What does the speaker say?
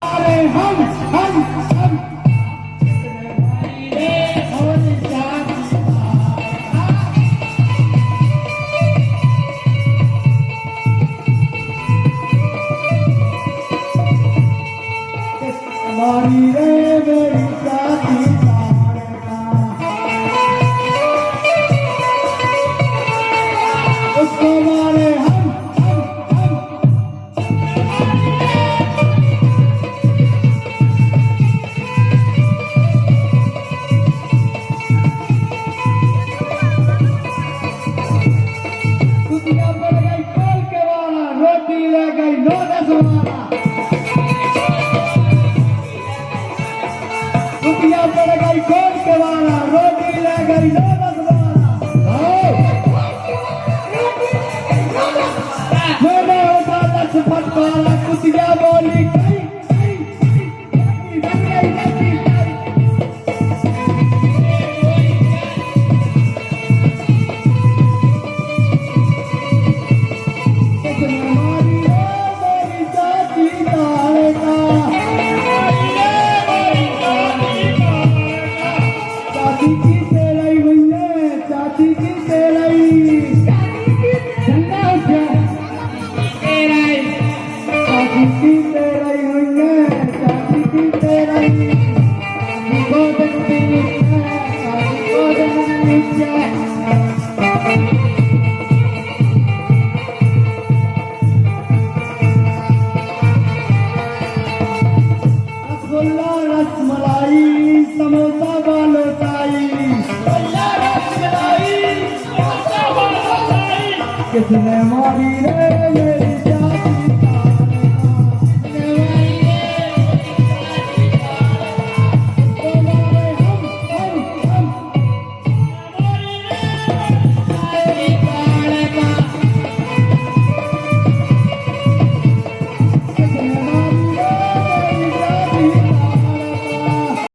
अरे हम हमारी रे मेरी जाति उसको मारे हम कुतिया पड़ गई खोल के वाला रोटी ले गई 9-10 वाला कुतिया पड़ गई खोल के वाला रोटी ले गई 9-10 वाला मैंने उठा लक्ष्मण वाला कुतिया बोली चाची की तेराई हुई है चाची की तेराई झंडा तेराई चाची की तेराई हुई है चाची की तेराई चाची को देखती है चाची को देखती है रसगुल्ला रसमलाई समोसा बालूशाही किसने मारी रे